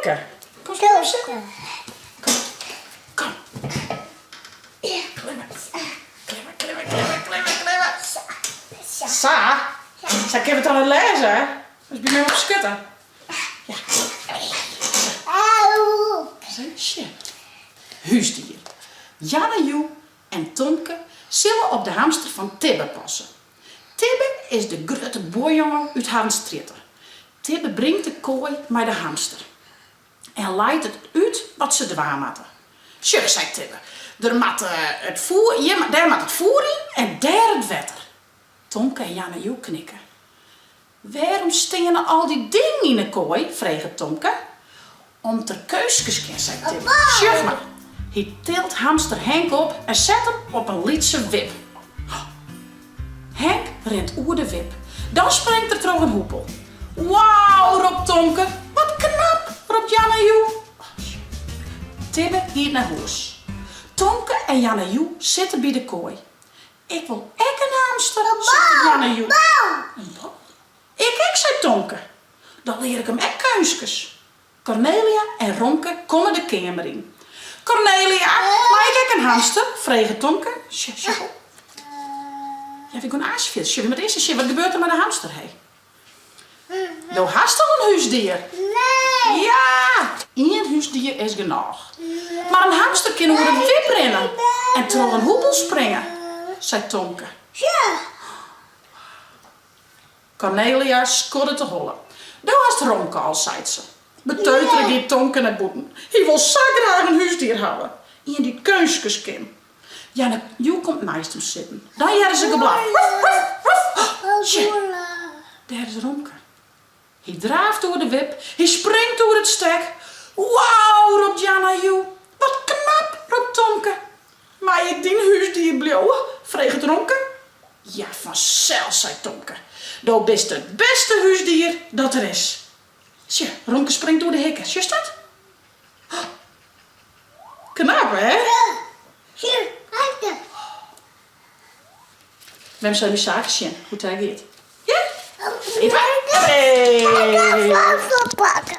Tomke. Kom zo even zitten. Kom. Klimmen. Klimmen. Sa? Sa, ik heb het aan het lezen. Dus ben je me op schutten. Ja. Shit. Huisdier. Janne Joe en Tomke zullen op de hamster van Tibbe passen. Tibbe is de grote boerjongen uit Havenstritten. Tibbe brengt de kooi met de hamster. En leidt het uit wat ze dwaan hadden. Sjoch, zei Tibbe. Daar moet het voer in en daar het wetter. Tomke en Janne Joe knikken. Waarom stenen al die dingen in de kooi? Vreeg Tomke. Om ter keusjes kan, zei Tibbe. Sjoch maar. Hij tilt hamster Henk op en zet hem op een lietse wip. Henk rent oer de wip. Dan springt er terug een hoepel. Wauw, roept Tomke. Wat knap, roept Janne Joe. Tibbe hiert naar huis. Tomke en Janne Joe zitten bij de kooi. Ik wil ek een hamster, zegt Janne Joe. Ik, zei Tomke. Dan leer ik hem ek keusjes. Cornelia en Romke komen de kamer in. Cornelia, mag ik een hamster? Vreeg Tomke. Ja, ik een aasje. Zullen we maar eerst eens wat gebeurt er met de hamster? Nou, hast al een huisdier? Nee. Ja, één huisdier is genoeg. Maar een hamster kan over een wip rennen en terug een hoepel springen, zei Tomke. Ja. Cornelia skodde te hollen. Nou hast Romke al, zei ze. Beteuteren die Tomke naar boeten. Hij wil zo graag een huisdier hebben. En die keusjes kan. Janne Joe komt naast hem zitten. Dan jaren ze geblaf. Daar is Romke. Hij draaft door de wip. Hij springt door het stek. Wauw, roept Janne Joe. Wat knap, roept Tomke. Maar ik die huisdier blauw, vreeg Romke. Ja, vanzelf, zei Tomke. Dat is het beste huisdier dat er is. Tja, Romke springt door de hekken. Zie je dat? Knap, hè? Ja. Hier, kijk. We hebben zo die zaken zien. Hoe het gaat. Ja? Hey.